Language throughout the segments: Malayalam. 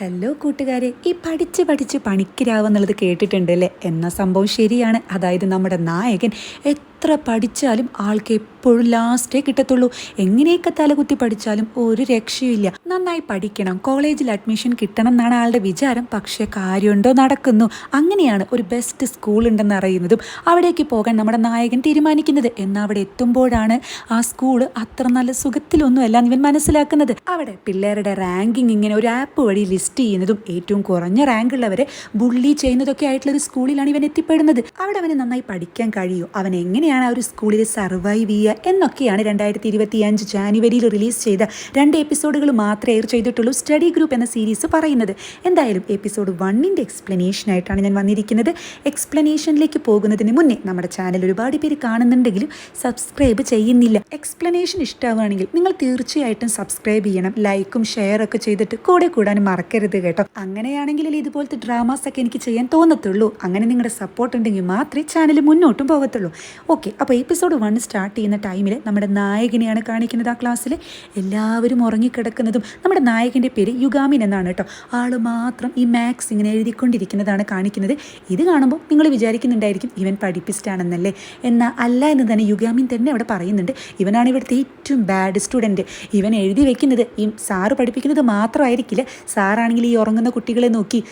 ഹലോ കൂട്ടുകാരെ, ഈ പഠിച്ച് പഠിച്ച് പണിക്കരാവെന്നുള്ളത് കേട്ടിട്ടുണ്ടല്ലേ? എന്ന സംഭവം ശരിയാണ്. അതായത് നമ്മുടെ നായകൻ എത്ര പഠിച്ചാലും ആൾക്ക് എപ്പോഴും ലാസ്റ്റേ കിട്ടത്തുള്ളൂ. എങ്ങനെയൊക്കെ തലകുത്തി പഠിച്ചാലും ഒരു രക്ഷയില്ല. നന്നായി പഠിക്കണം, കോളേജിൽ അഡ്മിഷൻ കിട്ടണം എന്നാണ് ആളുടെ വിചാരം. പക്ഷേ കാര്യമുണ്ടോ? നടക്കുന്നു. അങ്ങനെയാണ് ഒരു ബെസ്റ്റ് സ്കൂൾ ഉണ്ടെന്ന് അറിയുന്നതും അവിടേക്ക് പോകാൻ നമ്മുടെ നായകൻ തീരുമാനിക്കുന്നത്. എന്നാൽ അവിടെ എത്തുമ്പോഴാണ് ആ സ്കൂൾ അത്ര നല്ല സുഖത്തിലൊന്നും അല്ല ഇവൻ മനസ്സിലാക്കുന്നത്. അവിടെ പിള്ളേരുടെ റാങ്കിങ് ഇങ്ങനെ ഒരു ആപ്പ് വഴി ലിസ്റ്റ് ചെയ്യുന്നതും ഏറ്റവും കുറഞ്ഞ റാങ്ക് ഉള്ളവരെ ബുള്ളി ചെയ്യുന്നതൊക്കെ ആയിട്ടുള്ള ഒരു സ്കൂളിലാണ് ഇവൻ എത്തിപ്പെടുന്നത്. അവിടെ അവന് നന്നായി പഠിക്കാൻ കഴിയും, അവൻ എങ്ങനെയാണ് ആ ഒരു സ്കൂളിൽ സർവൈവ് ചെയ്യുക എന്നൊക്കെയാണ് 2025 ജാനുവരിയിൽ റിലീസ് ചെയ്ത 2 എപ്പിസോഡുകൾ മാത്രമേ എയർ ചെയ്തിട്ടുള്ളൂ സ്റ്റഡി ഗ്രൂപ്പ് എന്ന സീരീസ് പറയുന്നത്. എന്തായാലും എപ്പിസോഡ് 1ന്റെ എക്സ്പ്ലനേഷൻ ആയിട്ടാണ് ഞാൻ വന്നിരിക്കുന്നത്. എക്സ്പ്ലനേഷനിലേക്ക് പോകുന്നതിന് മുന്നേ നമ്മുടെ ചാനൽ ഒരുപാട് പേര് കാണുന്നുണ്ടെങ്കിലും സബ്സ്ക്രൈബ് ചെയ്യുന്നില്ല. എക്സ്പ്ലനേഷൻ ഇഷ്ടമാവുകയാണെങ്കിൽ നിങ്ങൾ തീർച്ചയായിട്ടും സബ്സ്ക്രൈബ് ചെയ്യണം, ലൈക്കും ഷെയറൊക്കെ ചെയ്തിട്ട് കൂടെ കൂടാനും മറക്കരുത് കേട്ടോ. അങ്ങനെയാണെങ്കിൽ ഇതുപോലത്തെ ഡ്രാമാസ് ഒക്കെ എനിക്ക് ചെയ്യാൻ തോന്നത്തുള്ളൂ. അങ്ങനെ നിങ്ങളുടെ സപ്പോർട്ട് ഉണ്ടെങ്കിൽ മാത്രമേ ചാനൽ മുന്നോട്ടും പോകത്തുള്ളൂ. ഓക്കെ, അപ്പോൾ എപ്പിസോഡ് 1 സ്റ്റാർട്ട് ചെയ്യുന്ന ടൈമിൽ നമ്മുടെ നായകനെയാണ് കാണിക്കുന്നത്. ആ ക്ലാസ്സിൽ എല്ലാവരും ഉറങ്ങിക്കിടക്കുന്നതും നമ്മുടെ നായകൻ്റെ പേര് യുഗാമിൻ എന്നാണ് കേട്ടോ. ആൾ മാത്രം ഈ മാത്സ് ഇങ്ങനെ എഴുതിക്കൊണ്ടിരിക്കുന്നതാണ് കാണിക്കുന്നത്. ഇത് കാണുമ്പോൾ നിങ്ങൾ വിചാരിക്കുന്നുണ്ടായിരിക്കും ഇവൻ പഠിപ്പിസ്റ്റാണെന്നല്ലേ. എന്നാൽ അല്ല എന്ന് തന്നെ യുഗാമിൻ തന്നെ അവിടെ പറയുന്നുണ്ട്. ഇവനാണ് ഇവിടുത്തെ ഏറ്റവും ബാഡ് സ്റ്റുഡൻറ്റ്. ഇവൻ എഴുതി വെക്കുന്നത് ഈ സാറ് പഠിപ്പിക്കുന്നത് മാത്രമായിരിക്കില്ല. സാറാണെങ്കിൽ ഈ ഉറങ്ങുന്ന കുട്ടികളെ നോക്കി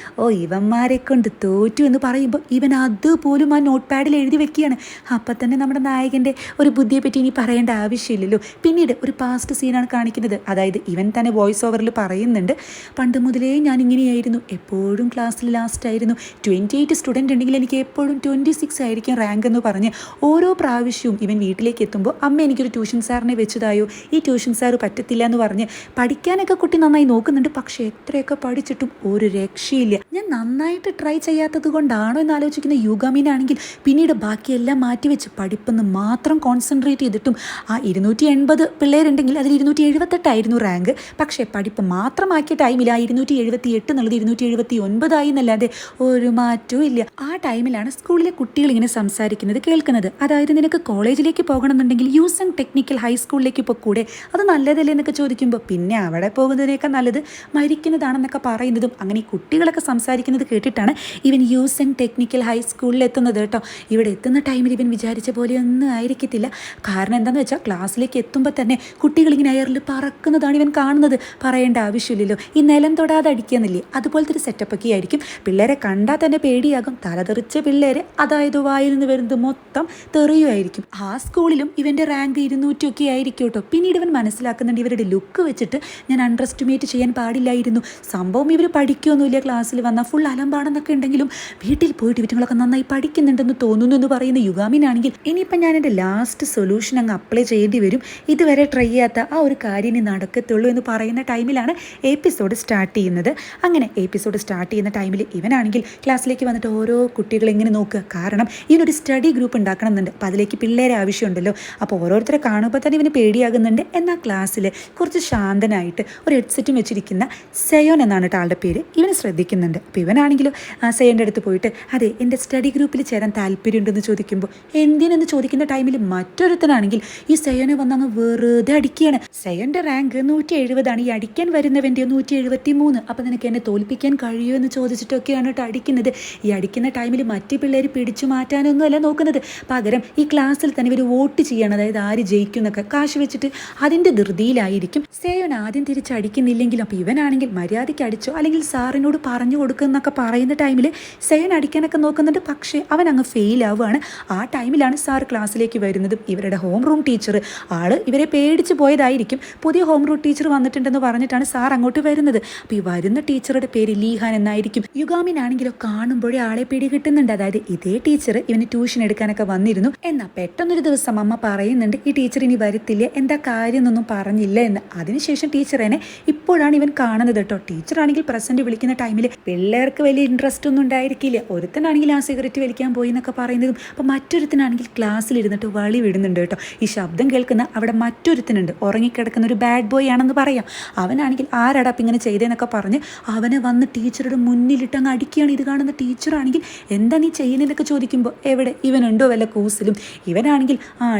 ഇവന്മാരെ കൊണ്ട് തോറ്റു എന്ന് പറയുമ്പോൾ ഇവൻ അതുപോലും ആ നോട്ട് പാഡിൽ എഴുതി വെക്കുകയാണ്. അപ്പം തന്നെ നമ്മുടെ നായകൻ്റെ ഒരു ബുദ്ധിയെ പറ്റി ഇനി പറയേണ്ട ആവശ്യമില്ലല്ലോ. പിന്നീട് ഒരു പാസ്റ്റ് സീനാണ് കാണിക്കുന്നത്. അതായത് ഇവൻ തന്നെ വോയിസ് ഓവറിൽ പറയുന്നുണ്ട്, പണ്ട് മുതലേ ഞാൻ ഇങ്ങനെയായിരുന്നു, എപ്പോഴും ക്ലാസ്സിൽ ലാസ്റ്റ് ആയിരുന്നു. 28 സ്റ്റുഡൻറ്റ് ഉണ്ടെങ്കിൽ എനിക്ക് എപ്പോഴും 26 ആയിരിക്കും റാങ്ക് എന്ന് പറഞ്ഞ് ഓരോ പ്രാവശ്യവും ഇവൻ വീട്ടിലേക്ക് എത്തുമ്പോൾ അമ്മ എനിക്കൊരു ട്യൂഷൻ സാറിനെ വെച്ചതായോ, ഈ ട്യൂഷൻ സാറ് പറ്റത്തില്ല എന്ന് പറഞ്ഞ് പഠിക്കാനൊക്കെ കുട്ടി നന്നായി നോക്കുന്നുണ്ട്. പക്ഷേ എത്രയൊക്കെ പഠിച്ചിട്ടും ഒരു രക്ഷയില്ല. ഞാൻ നന്നായിട്ട് ട്രൈ ചെയ്യാത്തത് കൊണ്ടാണോ എന്ന് ആലോചിക്കുന്ന യുഗാമിനാണെങ്കിൽ പിന്നീട് ബാക്കിയെല്ലാം മാറ്റിവെച്ച് പഠിപ്പെന്ന് മാത്രം കോൺസെൻട്രേറ്റ് ചെയ്തിട്ടും ആ 280 പിള്ളേരുണ്ടെങ്കിൽ അതിൽ 278 റാങ്ക്. പക്ഷേ പഠിപ്പ് മാത്രമാക്കിയ ടൈമിൽ ആ 278 എന്നുള്ളത് 279 എന്നല്ലാതെ ഒരു മാറ്റവും ഇല്ല. ആ ടൈമിലാണ് സ്കൂളിലെ കുട്ടികൾ ഇങ്ങനെ സംസാരിക്കുന്നത് കേൾക്കുന്നത്. അതായത് നിനക്ക് കോളേജിലേക്ക് പോകണമെന്നുണ്ടെങ്കിൽ യൂസ് ആൻഡ് ടെക്നിക്കൽ ഹൈസ്കൂളിലേക്ക് പോയിക്കൂടെ, അത് നല്ലതല്ലേ എന്നൊക്കെ ചോദിക്കുമ്പോൾ പിന്നെ അവിടെ പോകുന്നതിനേക്കാൾ നല്ലത് മരിക്കുന്നതാണെന്നൊക്കെ പറയുന്നതും അങ്ങനെ ഈ കുട്ടികളൊക്കെ സംസാരിക്കുന്നത് കേട്ടിട്ടാണ് ഇവൻ യൂസ് ആൻഡ് ടെക്നിക്കൽ ഹൈസ്കൂളിൽ എത്തുന്നത് കേട്ടോ. ഇവിടെ എത്തുന്ന ടൈമിൽ ഇവൻ വിചാരിച്ച പോലെയൊന്നും ആയിരിക്കത്തില്ല. കാരണം എന്താണെന്ന് വെച്ചാൽ ക്ലാസ്സിലേക്ക് എത്തുമ്പോൾ തന്നെ കുട്ടികളിങ്ങനെ എയറിൽ പറക്കുന്നതാണ് ഇവൻ കാണുന്നത്. പറയേണ്ട ആവശ്യമില്ലല്ലോ, ഈ നിലം തൊടാതെ അടിക്കുന്നില്ലേ, അതുപോലത്തെ ഒരു സെറ്റപ്പൊക്കെ ആയിരിക്കും. പിള്ളേരെ കണ്ടാൽ തന്നെ പേടിയാകും. തലതെറിച്ച പിള്ളേരെ, അതായത് വായിൽ നിന്ന് വരുന്നത് മൊത്തം തെറിയുമായിരിക്കും. ആ സ്കൂളിലും ഇവൻ്റെ റാങ്ക് 200 ഒക്കെ ആയിരിക്കും കേട്ടോ. പിന്നീട് ഇവൻ മനസ്സിലാക്കുന്നുണ്ട് ഇവരുടെ ലുക്ക് വെച്ചിട്ട് ഞാൻ അണ്ടർ എസ്റ്റിമേറ്റ് ചെയ്യാൻ പാടില്ലായിരുന്നു. സംഭവം ഇവർ പഠിക്കുകയൊന്നുമില്ല, ക്ലാസ്സിൽ വന്നാൽ ഫുൾ അലമ്പാടെന്നൊക്കെ ഉണ്ടെങ്കിലും വീട്ടിൽ പോയിട്ട് ഇവറ്റുങ്ങളൊക്കെ നന്നായി പഠിക്കുന്നുണ്ടെന്ന് തോന്നുന്നു എന്ന് പറയുന്ന യുഗാമിനാണെങ്കിൽ ഇനിയിപ്പം ഞാൻ എൻ്റെ ലാസ്റ്റ് സൊല്യൂഷൻ അങ്ങ് അപ്ലൈ ചെയ്യേണ്ടി വരും, ഇതുവരെ ട്രൈ ചെയ്യാത്ത ആ ഒരു കാര്യം ഇനി നടക്കത്തുള്ളൂ എന്ന് പറയുന്ന ടൈമിലാണ് എപ്പിസോഡ് സ്റ്റാർട്ട് ചെയ്യുന്നത്. അങ്ങനെ എപ്പിസോഡ് സ്റ്റാർട്ട് ചെയ്യുന്ന ടൈമിൽ ഇവനാണെങ്കിൽ ക്ലാസ്സിലേക്ക് വന്നിട്ട് ഓരോ കുട്ടികളെ ഇങ്ങനെ നോക്കുക. കാരണം ഇവനൊരു സ്റ്റഡി ഗ്രൂപ്പ് ഉണ്ടാക്കണം എന്നുണ്ട്. അപ്പോൾ അതിലേക്ക് പിള്ളേരെ ആവശ്യമുണ്ടല്ലോ. അപ്പോൾ ഓരോരുത്തരെ കാണുമ്പോൾ തന്നെ ഇവന് പേടിയാകുന്നുണ്ട്. എന്നാൽ ക്ലാസ്സിൽ കുറച്ച് ശാന്തനായിട്ട് ഒരു ഹെഡ്സെറ്റും വെച്ചിരിക്കുന്ന സെയോൻ എന്നാണ് കേട്ടോ ആളുടെ പേര്. ഇവന് ശ്രദ്ധിക്കുന്നുണ്ട്. അപ്പോൾ ഇവനാണെങ്കിലും സെയോൻ്റെ അടുത്ത് പോയിട്ട് അതെ എൻ്റെ സ്റ്റഡി ഗ്രൂപ്പിൽ ചേരാൻ താല്പര്യമുണ്ടെന്ന് ചോദിക്കുമ്പോൾ എന്തിനെന്ന് ചോദിക്കുന്ന ടൈമിൽ മറ്റൊരുത്തനാണെങ്കിൽ ഈ സെയോനെ വന്നങ്ങ് വെറുതെ അടിക്കുകയാണ്. സെയോൻ്റെ റാങ്ക് 170 ഈ അടിക്കാൻ വരുന്നവൻ്റെ 173. അപ്പം നിനക്ക് എന്നെ തോൽപ്പിക്കാൻ കഴിയുമോ എന്ന് ചോദിച്ചിട്ടൊക്കെയാണ് കേട്ടോ അടിക്കുന്നത്. ഈ അടിക്കുന്ന ടൈമിൽ മറ്റു പിള്ളേർ പിടിച്ചു മാറ്റാനൊന്നുമല്ല നോക്കുന്നത്. പകരം ഈ ക്ലാസ്സിൽ തന്നെ ഇവർ വോട്ട് ചെയ്യണം, അതായത് ആര് ജയിക്കും എന്നൊക്കെ കാശ് വെച്ചിട്ട് അതിൻ്റെ ധൃതിയിലായിരിക്കും. സെയോൻ ആദ്യം തിരിച്ചടിക്കുന്നില്ലെങ്കിൽ അപ്പോൾ ഇവനാണെങ്കിൽ മര്യാദയ്ക്ക് അടിച്ചോ അല്ലെങ്കിൽ സാറിനോട് പറഞ്ഞു കൊടുക്കുന്നൊക്കെ പറയുന്ന ടൈമിൽ സെയോൻ അടിക്കാനൊക്കെ നോക്കുന്നുണ്ട്. പക്ഷേ അവൻ അങ്ങ് ഫെയിൽ ആവുകയാണ്. ആ ടൈമിലാണ് സാർ ക്ലാസ്സിലേക്ക് വരുന്നതും ഇവരുടെ ഹോം റൂം ടീച്ചർ ആള് ഇവരെ പേടിച്ച് പോയതായിരിക്കും. പുതിയ ഹോം റൂം ടീച്ചർ വന്നിട്ടുണ്ടെന്ന് പറഞ്ഞിട്ടാണ് സാർ അങ്ങോട്ട് വരുന്നത്. അപ്പോൾ ഈ വരുന്ന ടീച്ചറുടെ പേര് ലീഹാൻ എന്നായിരിക്കും. യുഗാമിനാണെങ്കിലോ കാണുമ്പോഴേ ആളെ പിടി കിട്ടുന്നുണ്ട്. അതായത് ഇതേ ടീച്ചർ ഇവന് ട്യൂഷൻ എടുക്കാനൊക്കെ വന്നിരുന്നു. എന്നാൽ പെട്ടെന്നൊരു ദിവസം അമ്മ പറയുന്നുണ്ട് ഈ ടീച്ചർ ഇനി വരത്തില്ല, എന്താ കാര്യം എന്നൊന്നും പറഞ്ഞില്ല എന്ന്. അതിനുശേഷം ടീച്ചറിനെ ഇപ്പോഴാണ് ഇവൻ കാണുന്നത് കേട്ടോ. ടീച്ചറാണെങ്കിൽ പ്രസന്റ് വിളിക്കുന്ന ടൈമിൽ പിള്ളേർക്ക് വലിയ ഇൻട്രസ്റ്റ് ഒന്നും ഉണ്ടായിരിക്കില്ല. ഒരുത്തനാണെങ്കിൽ ആ സിഗരറ്റ് വലിക്കാൻ പോയി എന്നൊക്കെ പറയുന്നതും അപ്പോൾ മറ്റൊരുത്തനാണെങ്കിൽ ഇവനാണെങ്കിൽ ക്ലാസ്സിലിരുന്നിട്ട് വളി വിടുന്നുണ്ട് കേട്ടോ. ഈ ശബ്ദം കേൾക്കുന്ന അവിടെ മറ്റൊരുത്തനുണ്ട്, ഉറങ്ങിക്കിടക്കുന്ന ഒരു ബാഡ് ബോയ് ആണെന്ന് പറയാം. അവനാണെങ്കിൽ ആരാടാ അപ്പം ഇങ്ങനെ ചെയ്തതെന്നൊക്കെ പറഞ്ഞ് അവനെ വന്ന് ടീച്ചറുടെ മുന്നിലിട്ട് അങ്ങ് അടിക്കുകയാണ്. ഇത് കാണുന്ന ടീച്ചറാണെങ്കിൽ എന്താ നീ ചെയ്യുന്നതെന്നൊക്കെ ചോദിക്കുമ്പോൾ എവിടെ ഇവനുണ്ടോ വല്ല കൂസിലും. ഇവനാണെങ്കിൽ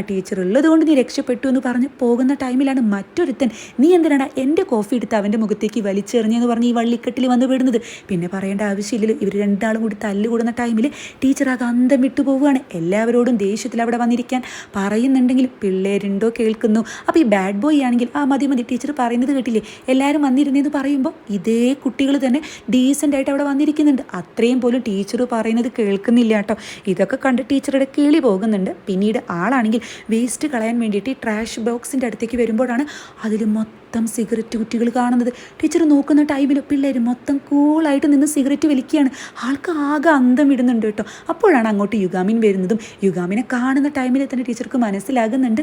ടീച്ചർ ഉള്ളത് കൊണ്ട് നീ രക്ഷപ്പെട്ടു എന്ന് പറഞ്ഞ് പോകുന്ന ടൈമിലാണ് മറ്റൊരുത്തൻ നീ എന്തിനാണ് എൻ്റെ കോഫി എടുത്ത് അവൻ്റെ മുഖത്തേക്ക് വലിച്ചെറിഞ്ഞെന്ന് പറഞ്ഞ് ഈ വള്ളിക്കെട്ടിൽ വന്ന് വിടുന്നത്. പിന്നെ പറയേണ്ട ആവശ്യമില്ലല്ലോ. ഇവർ രണ്ടാളും കൂടി തല്ലുകൂടുന്ന ടൈമിൽ ടീച്ചർ ആ ഗന്ധം വിട്ടു പോവുകയാണ്. എല്ലാവരോടും ദേഷ്യത്തിൽ അവിടെ വന്നിരിക്കാൻ പറയുന്നുണ്ടെങ്കിലും പിള്ളേരുണ്ടോ കേൾക്കുന്നു. അപ്പോൾ ഈ ബാഡ് ബോയ് ആണെങ്കിൽ മതി ടീച്ചർ പറയുന്നത് കേട്ടില്ലേ എല്ലാവരും വന്നിരുന്നതെന്ന് പറയുമ്പോൾ ഇതേ കുട്ടികൾ തന്നെ ഡീസൻ്റായിട്ട് അവിടെ വന്നിരിക്കുന്നുണ്ട്. അത്രയും പോലും ടീച്ചർ പറയുന്നത് കേൾക്കുന്നില്ല കേട്ടോ. ഇതൊക്കെ കണ്ട് ടീച്ചറുടെ കിളി പോകുന്നുണ്ട്. പിന്നീട് ആളാണെങ്കിൽ വേസ്റ്റ് കളയാൻ വേണ്ടിയിട്ട് ഈ ട്രാഷ് ബോക്സിൻ്റെ അടുത്തേക്ക് വരുമ്പോഴാണ് അതിൽ മൊത്തം സിഗരറ്റ് കുറ്റികൾ കാണുന്നത്. ടീച്ചർ നോക്കുന്ന ടൈമിൽ പിള്ളേർ മൊത്തം കൂളായിട്ട് നിന്ന് സിഗരറ്റ് വലിക്കുകയാണ്. ആൾക്ക് ആകെ അന്തം ഇടുന്നുണ്ട് കേട്ടോ. അപ്പോഴാണ് അങ്ങോട്ട് യുഗാമിൻ വരുന്നതും യുഗാമിനെ കാണുന്ന ടൈമിൽ തന്നെ ടീച്ചർക്ക് മനസ്സിലാകുന്നുണ്ട്,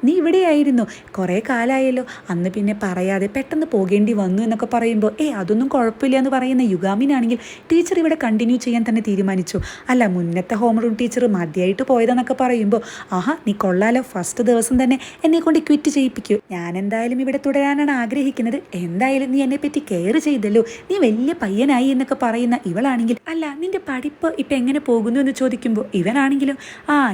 നീ ഇവിടെയായിരുന്നു, കുറേ കാലമായല്ലോ, അന്ന് പിന്നെ പറയാതെ പെട്ടെന്ന് പോകേണ്ടി വന്നു എന്നൊക്കെ പറയുമ്പോൾ അതൊന്നും കുഴപ്പമില്ല എന്ന് പറയുന്ന യുഗാമിനാണെങ്കിൽ ടീച്ചർ ഇവിടെ കണ്ടിന്യൂ ചെയ്യാൻ തന്നെ തീരുമാനിച്ചു. അല്ല മുന്നത്തെ ഹോംവർക്ക് ടീച്ചർ മതിയായിട്ട് പോയതെന്നൊക്കെ പറയുമ്പോൾ നീ കൊള്ളാലോ, ഫസ്റ്റ് ദിവസം തന്നെ എന്നെ കൊണ്ട് ക്വിറ്റ് ചെയ്യിപ്പിക്കൂ, ഞാൻ എന്തായാലും ഇവിടെ തുടരാനാണ് ആഗ്രഹിക്കുന്നത്, എന്തായാലും നീ എന്നെ പറ്റി കെയർ ചെയ്തല്ലോ, നീ വലിയ പയ്യനായി എന്നൊക്കെ പറയുന്ന ഇവളാണെങ്കിൽ അല്ല നിന്റെ പഠിപ്പ് ഇപ്പം എങ്ങനെ പോകുന്നു എന്ന് ചോദിക്കുമ്പോൾ ഇവനാണെങ്കിലും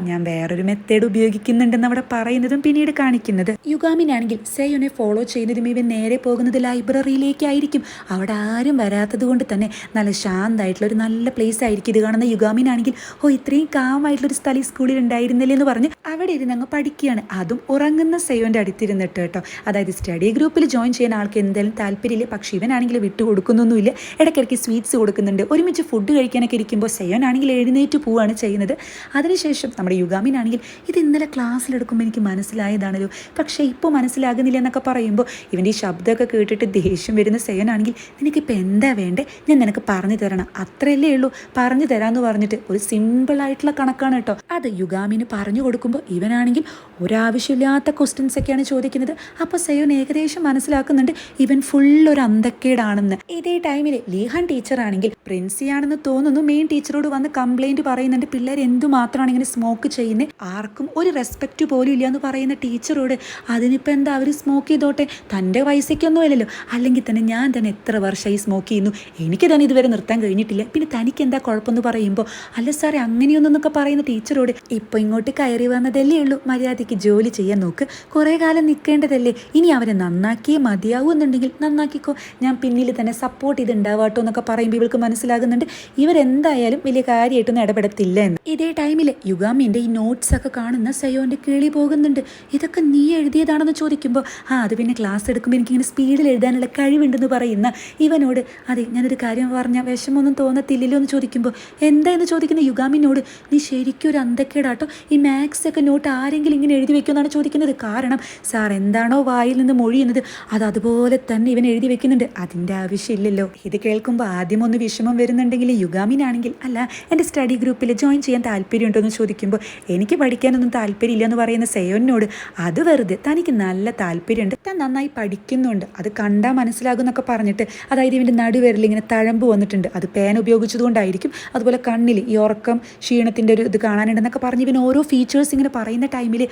ഞാൻ വേറൊരു മെത്തേഡ് ഉപയോഗിക്കുന്നുണ്ടെന്ന് അവിടെ പറയുന്നതും പിന്നീട് കാണിക്കുന്നത്. യുഗാമിനാണെങ്കിൽ സെയോനെ ഫോളോ ചെയ്യുന്നതും ഇവൻ നേരെ പോകുന്നത് ലൈബ്രറിയിലേക്കായിരിക്കും. അവിടെ ആരും വരാത്തത് കൊണ്ട് തന്നെ നല്ല ശാന്തമായിട്ടുള്ള ഒരു നല്ല പ്ലേസ് ആയിരിക്കും. ഇത് കാണുന്ന യുഗാമിനാണെങ്കിൽ ഇത്രയും കാമായിട്ടുള്ളൊരു സ്ഥലം ഈ സ്കൂളിൽ ഉണ്ടായിരുന്നില്ലേ എന്ന് പറഞ്ഞ് അവിടെ ഇരുന്ന് അങ്ങ് പഠിക്കുകയാണ്. അതും ഉറങ്ങുന്ന സെയോൻ്റെ അടുത്തിരുന്നിട്ട് കേട്ടോ. അതായത് സ്റ്റഡി ഗ്രൂപ്പിൽ ജോയിൻ ചെയ്യാൻ ആൾക്ക് എന്തായാലും താല്പര്യമില്ല. പക്ഷേ ഇവനാണെങ്കിൽ വിട്ടു കൊടുക്കുന്നൊന്നുമില്ല. ഇടയ്ക്കിടയ്ക്ക് സ്വീറ്റ്സ് കൊടുക്കുന്നുണ്ട്. ഒരുമിച്ച് ഫുഡ് കഴിക്കാനൊക്കെ ഇരിക്കുമ്പോൾ സെയോനാണെങ്കിൽ എഴുന്നേറ്റ് പോവുകയാണ് ചെയ്യുന്നത്. അതിനുശേഷം നമ്മുടെ യുഗാമിനാണെങ്കിൽ ഇത് ഇന്നലെ ക്ലാസ്സിലെടുക്കുമ്പോൾ എനിക്ക് മനസ്സിലായതാണല്ലോ, പക്ഷേ ഇപ്പോൾ മനസ്സിലാകുന്നില്ല എന്നൊക്കെ പറയുമ്പോൾ ഇവൻ്റെ ഈ ശബ്ദമൊക്കെ കേട്ടിട്ട് ദേഷ്യം വരുന്ന സെയോനാണെങ്കിൽ നിനക്കിപ്പോൾ എന്താ വേണ്ടേ, ഞാൻ നിനക്ക് പറഞ്ഞു തരണം, അത്രയല്ലേ ഉള്ളൂ, പറഞ്ഞു തരാമെന്ന് പറഞ്ഞിട്ട് ഒരു സിമ്പിളായിട്ടുള്ള കണക്കാണ് കേട്ടോ. അത് യുഗാമിന് പറഞ്ഞു കൊടുക്കുമ്പോൾ ഇവനാണെങ്കിൽ ഒരാവശ്യമില്ലാത്ത ക്വസ്റ്റ്യൻസ് ഒക്കെയാണ് ചോദിക്കുന്നത്. അപ്പോൾ സെയോൻ ഏകദേശം മനസ്സിലാക്കുന്നുണ്ട് ഇവൻ ഫുൾ ഒരു അന്തക്കേടാണെന്ന്. ഇതേ ടൈമിൽ ലീഹാൻ ടീച്ചറാണെങ്കിൽ പ്രിൻസിയാണെന്ന് തോന്നുന്നു മെയിൻ ടീച്ചറോട് വന്ന് കംപ്ലൈൻറ്റ് പറയുന്നുണ്ട്. പിള്ളേർ എന്തുമാത്രമാണ് ഇങ്ങനെ സ്മോക്ക് ചെയ്യുന്നത്, ആർക്കും ഒരു റെസ്പെക്റ്റ് പോലും ഇല്ല എന്ന് പറയുന്ന ടീച്ചറോട് അതിനിപ്പോൾ എന്താ അവർ സ്മോക്ക് ചെയ്തോട്ടെ, തൻ്റെ പൈസയ്ക്കൊന്നും അല്ലല്ലോ, അല്ലെങ്കിൽ തന്നെ ഞാൻ തന്നെ എത്ര വർഷമായി സ്മോക്ക് ചെയ്യുന്നു, എനിക്ക് തന്നെ ഇതുവരെ നിർത്താൻ കഴിഞ്ഞിട്ടില്ല, പിന്നെ തനിക്ക് എന്താ കുഴപ്പമെന്ന് പറയുമ്പോൾ അല്ല സാറേ അങ്ങനെയൊന്നൊക്കെ പറയുന്ന ടീച്ചറോട് ഇപ്പോൾ ഇങ്ങോട്ട് കയറി വന്നതല്ലേ ഉള്ളൂ, മര്യാദയ്ക്ക് ജോലി ചെയ്യാൻ നോക്ക്, കുറേ കാലം നിൽക്കേണ്ടതല്ലേ, ഇനി അവരെ നന്നാക്കിയേ മതിയാവുന്നുണ്ടെങ്കിൽ നന്നാക്കിക്കോ, ഞാൻ പിന്നിൽ തന്നെ സപ്പോർട്ട് ചെയ്തുണ്ടാവാട്ടോ എന്നൊക്കെ പറയുമ്പോൾ ഇവൾക്ക് മനസ്സിലാകുന്നുണ്ട് ഇവരെന്തായാലും വലിയ കാര്യമായിട്ടൊന്നും ഇടപെടത്തില്ല എന്ന്. ഇതേ ടൈമിൽ യുഗാമിൻ്റെ ഈ നോട്ട്സ് ഒക്കെ കാണുന്ന സെയോൻ്റെ കിളി പോകുന്നുണ്ട്. ഇതൊക്കെ നീ എഴുതിയതാണെന്ന് ചോദിക്കുമ്പോൾ അത് പിന്നെ ക്ലാസ് എടുക്കുമ്പോൾ എനിക്കിങ്ങനെ സ്പീഡിൽ എഴുതാനുള്ള കഴിവുണ്ടെന്ന് പറയുന്ന ഇവനോട് അതെ ഞാനൊരു കാര്യം പറഞ്ഞാൽ വിഷമൊന്നും തോന്നത്തില്ലല്ലോ എന്ന് ചോദിക്കുമ്പോൾ എന്താ എന്ന് ചോദിക്കുന്ന യുഗാമിനോട് നീ ശരിക്കും ഒരു അന്തക്കേടാട്ടോ, ഈ മാത്സ് ഒക്കെ നോട്ട് ആരെങ്കിലും ഇങ്ങനെ എഴുതി വെക്കുമെന്നാണ് ചോദിക്കുന്നത്. കാരണം സാർ എന്താണോ വായിൽ നിന്ന് മൊഴിയുന്നത് അത് അതുപോലെ തന്നെ ഇവൻ എഴുതി വെക്കുന്നുണ്ട്, അതിൻ്റെ ആവശ്യമില്ലല്ലോ. ഇത് കേൾക്കുമ്പോൾ ആദ്യം ഒന്ന് വിഷമം വരുന്നുണ്ടെങ്കിൽ യുഗാമിനാണെങ്കിൽ അല്ല എൻ്റെ സ്റ്റഡി ഗ്രൂപ്പിൽ ജോയിൻ ചെയ്യാൻ താല്പര്യമുണ്ടോ എന്ന് ചോദിക്കുമ്പോൾ എനിക്ക് പഠിക്കാനൊന്നും താല്പര്യമില്ല എന്ന് പറയുന്ന സെയോനോട് അത് വെറുതെ, തനിക്ക് നല്ല താല്പര്യമുണ്ട്, താൻ നന്നായി പഠിക്കുന്നുണ്ട്, അത് കണ്ടാൽ മനസ്സിലാകും എന്നൊക്കെ പറഞ്ഞിട്ട് അതായത് ഇവൻ്റെ നടുവിരൽ ഇങ്ങനെ തഴമ്പ് വന്നിട്ടുണ്ട്, അത് പേന ഉപയോഗിച്ചതുകൊണ്ടായിരിക്കും, അതുപോലെ കണ്ണിൽ ഈ ഉറക്കം ക്ഷീണത്തിൻ്റെ ഒരു ഇത് കാണാനുണ്ടെന്നൊക്കെ പറഞ്ഞ് ഇവൻ ഓരോ ഫീച്ചേഴ്സ് ഇങ്ങനെ പറയുന്ന ടൈമിൽ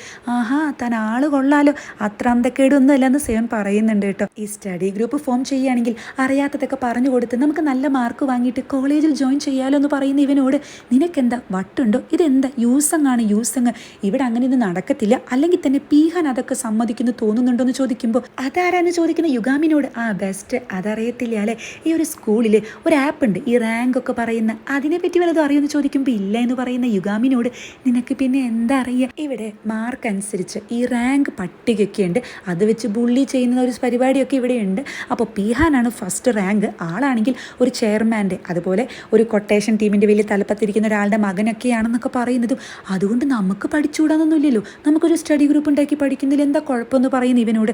താൻ ആള് കൊള്ളാലോ, അത്ര അന്തക്കേടൊന്നും അല്ലെന്ന് സെയോൻ പറയുന്നുണ്ട് കേട്ടോ. ഈ സ്റ്റഡി ഗ്രൂപ്പ് ഫോം ചെയ്യുകയാണെങ്കിൽ അറിയാത്തതൊക്കെ പറഞ്ഞു കൊടുത്ത് നമുക്ക് നല്ല മാർക്ക് വാങ്ങിയിട്ട് കോളേജിൽ ജോയിൻ ചെയ്യാലോ എന്ന് പറയുന്ന ഇവനോട് നിനക്കെന്താ വട്ടുണ്ടോ, ഇതെന്താ യൂസങ്ങാണ് യൂസങ്, ഇവിടെ അങ്ങനെയൊന്നും നടക്കത്തില്ല, അല്ലെങ്കിൽ തന്നെ പീഹാൻ അതൊക്കെ സമ്മതിക്കുന്നു തോന്നുന്നുണ്ടോ എന്ന് ചോദിക്കുമ്പോൾ അതാരാന്ന് ചോദിക്കുന്ന യുഗാമിനോട് ബെസ്റ്റ് അതറിയത്തില്ല അല്ലേ, ഈ ഒരു സ്കൂളിൽ ഒരു ആപ്പ് ഉണ്ട് ഈ റാങ്ക് ഒക്കെ പറയുന്ന, അതിനെപ്പറ്റി വല്ലതും അറിയുമെന്ന് ചോദിക്കുമ്പോൾ ഇല്ല എന്ന് പറയുന്ന യുഗാമിനോട് നിനക്ക് പിന്നെ എന്താ അറിയുക, ഇവിടെ മാർക്ക് അനുസരിച്ച് ഈ റാങ്ക് പട്ടികയൊക്കെ ഉണ്ട്, അത് വെച്ച് ബുള്ളി ചെയ്യുന്ന ഒരു പരിപാടിയൊക്കെ ഇവിടെ ഉണ്ട്. അപ്പോൾ പീഹാനാണ് ഫസ്റ്റ് റാങ്ക്, ആളാണെങ്കിൽ ഒരു ചെയർമാൻ്റെ അതുപോലെ ഒരു കൊട്ടേഷൻ ടീമിൻ്റെ വലിയ തലപ്പത്തിരിക്കുന്ന ഒരാളുടെ മകനൊക്കെയാണെന്നൊക്കെ പറയുന്നതും അതുകൊണ്ട് നമുക്ക് പഠിച്ചുകൂടാന്നൊന്നുമില്ലല്ലോ, നമുക്കൊരു സ്റ്റഡി ഗ്രൂപ്പ് ഉണ്ടാക്കി പഠിക്കുന്നതിൽ എന്താ കുഴപ്പമെന്ന് പറയുന്നു ഇവനോട്.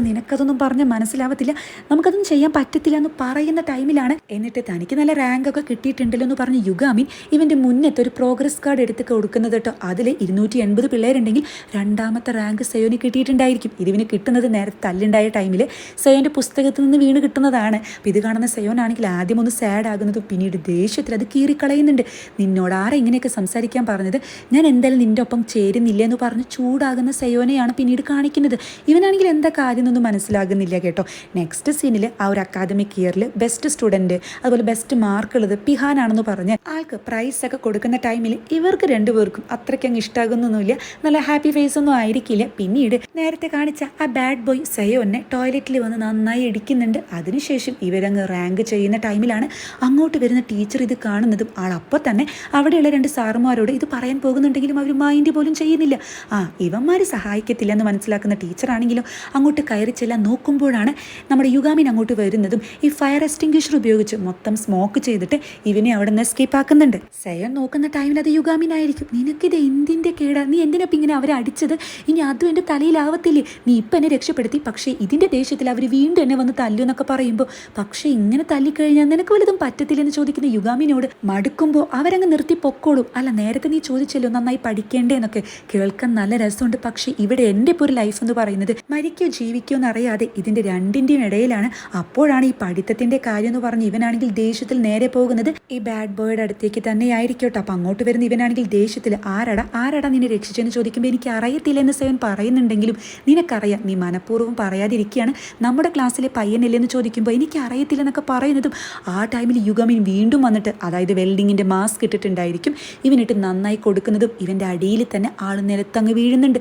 നിനക്കതൊന്നും പറഞ്ഞാൽ മനസ്സിലാവത്തില്ല, നമുക്കതൊന്നും ചെയ്യാൻ പറ്റത്തില്ല എന്ന് പറയുന്ന ടൈമിലാണ് എന്നിട്ട് തനിക്ക് നല്ല റാങ്കൊക്കെ കിട്ടിയിട്ടുണ്ടല്ലോ എന്ന് പറഞ്ഞ് യുഗാമിൻ ഇവൻ്റെ മുന്നത്തെ ഒരു പ്രോഗ്രസ് കാർഡ് എടുത്ത് കൊടുക്കുന്നത് കേട്ടോ. അതിൽ 280 പിള്ളേരുണ്ടെങ്കിൽ രണ്ടാമത്തെ റാങ്ക് സെയോന് കിട്ടിയിട്ടുണ്ടായിരിക്കും. ഇതിന് കിട്ടുന്നത് നേരെ തല്ലുണ്ടായ ടൈമിൽ സയോൻ്റെ പുസ്തകത്തിൽ നിന്ന് വീണ് കിട്ടുന്നതാണ്. അപ്പോൾ ഇത് കാണുന്ന സയോനാണെങ്കിൽ ആദ്യം ഒന്ന് സാഡ് ആകുന്നതും പിന്നീട് ദേഷ്യത്തിൽ അത് കീറിക്കളയുന്നുണ്ട്. നിന്നോട് ആരാ ഇങ്ങനെയൊക്കെ സംസാരിക്കാൻ പറഞ്ഞത്, ഞാൻ എന്തായാലും നിൻ്റെ ഒപ്പം ചേരുന്നില്ല എന്ന് പറഞ്ഞ് ചൂടാകുന്ന സയോനെയാണ് പിന്നീട് കാണിക്കുന്നത്. ഇവനാണെങ്കിൽ എന്താ കാര്യം എന്നൊന്നും മനസ്സിലാകുന്നില്ല കേട്ടോ. നെക്സ്റ്റ് സീനിൽ ആ ഒരു അക്കാദമിക് ഇയറിൽ ബെസ്റ്റ് സ്റ്റുഡൻറ്റ് അതുപോലെ ബെസ്റ്റ് മാർക്കുള്ളത് പിഹാനാണെന്ന് പറഞ്ഞ് ആൾക്ക് പ്രൈസ് ഒക്കെ കൊടുക്കുന്ന ടൈമിൽ ഇവർക്ക് രണ്ടുപേർക്കും അത്രയ്ക്കങ്ങ് ഇഷ്ടമാകുന്നൊന്നുമില്ല. നല്ല ഹാപ്പി ഫേസ് ഒന്നും ആയിരിക്കില്ല. പിന്നീട് നേരത്തെ കാണിച്ച ആ ബാഡ് ബോയ് സയോനെ ടോയ്ലറ്റിൽ വന്ന് നന്നായി ഇടിക്കുന്നുണ്ട്. അതിനുശേഷം ഇവരങ്ങ് റാങ്ക് ചെയ്യുന്ന ടൈമിലാണ് അങ്ങോട്ട് വരുന്ന ടീച്ചർ ഇത് കാണുന്നതും ആളപ്പോൾ തന്നെ അവിടെയുള്ള 2 സാറുമാരോട് ഇത് പറയാൻ പോകുന്നുണ്ടെങ്കിലും അവർ മൈൻഡ് പോലും ചെയ്യുന്നില്ല. ഇവന്മാർ സഹായിക്കത്തില്ല എന്ന് മനസ്സിലാക്കുന്ന ടീച്ചറാണെങ്കിലും അങ്ങോട്ട് കയറി ചെല്ലാൻ നോക്കുമ്പോഴാണ് നമ്മുടെ യുഗാമിൻ അങ്ങോട്ട് വരുന്നതും ഈ ഫയർ എക്സ്റ്റിംഗ്വിഷർ ഉപയോഗിച്ച് മൊത്തം സ്മോക്ക് ചെയ്തിട്ട് ഇവനെ അവിടെ നിന്ന് എസ്കേപ്പ് ആക്കുന്നുണ്ട്. സയോൻ നോക്കുന്ന ടൈമിൽ അത് യുഗാമിനായിരിക്കും. നിനക്കിത് എന്തിൻ്റെ കേടാ, നീ എന്തിനപ്പം ഇങ്ങനെ അവരെ അടിച്ചത്, ഇനി അതും എൻ്റെ തലയിലാവത്തില്ലേ, നീ ഇപ്പം എന്നെ രക്ഷപ്പെടുത്തി, പക്ഷേ ഇതിൻ്റെ ദേഷ്യത്തിൽ അവർ വീണ്ടും എന്നെ വന്ന് തല്ലു എന്നൊക്കെ പറയുമ്പോൾ പക്ഷേ ഇങ്ങനെ തല്ലിക്കഴിഞ്ഞാൽ നിനക്ക് വലുതും പറ്റത്തില്ലെന്ന് ചോദിക്കുന്ന യുഗാമിനോട് മടുക്കുമ്പോൾ അവരങ്ങ് നിർത്തി പൊക്കോളും. അല്ല നേരത്തെ നീ ചോദിച്ചല്ലോ നന്നായി പഠിക്കേണ്ടേ എന്നൊക്കെ, കേൾക്കാൻ നല്ല രസമുണ്ട്. പക്ഷേ ഇവിടെ എൻ്റെ ഇപ്പോൾ ഒരു ലൈഫ് എന്ന് പറയുന്നത് മരിക്കോ ജീവിക്കോ എന്നറിയാതെ ഇതിൻ്റെ രണ്ടിൻ്റെയും ഇടയിലാണ്. അപ്പോഴാണ് ഈ പഠിത്തത്തിൻ്റെ കാര്യം എന്ന് പറഞ്ഞ് ഇവനാണെങ്കിൽ ദേഷ്യത്തിൽ നേരെ പോകുന്നത് ഈ ബാഡ് ബോയുടെ അടുത്തേക്ക് തന്നെ ആയിരിക്കോട്ടെ. അപ്പം അങ്ങോട്ട് വരുന്ന ഇവനാണെങ്കിൽ ദേഷ്യത്തിൽ ആരടാ നിന്നെ രക്ഷിച്ചെന്ന് ചോദിക്കുമ്പോൾ എനിക്ക് അറിയത്തില്ല എന്ന് സേവൻ പറയുന്നുണ്ടെങ്കിലും നിനക്കറിയാം, നീ മനഃപൂർവ്വം പറയാതിരിക്കുകയാണ്, നമ്മുടെ ക്ലാസ്സിലെ പയ്യനല്ലെന്ന് ചോദിക്കുമ്പോൾ എനിക്ക് അറിയത്തില്ല എന്നൊക്കെ പറയുന്നതും ആ ടൈമിൽ യുഗമിൻ വീണ്ടും വന്നിട്ട് അതായത് വെൽഡിങ്ങിൻ്റെ മാസ്ക് ഇട്ടിട്ടുണ്ടായിരിക്കും ഇവനിട്ട് നന്നായി കൊടുക്കുന്നതും ഇവൻ്റെ അടിയിൽ തന്നെ ആൾ നിലത്തങ്ങ് വീഴുന്നുണ്ട്.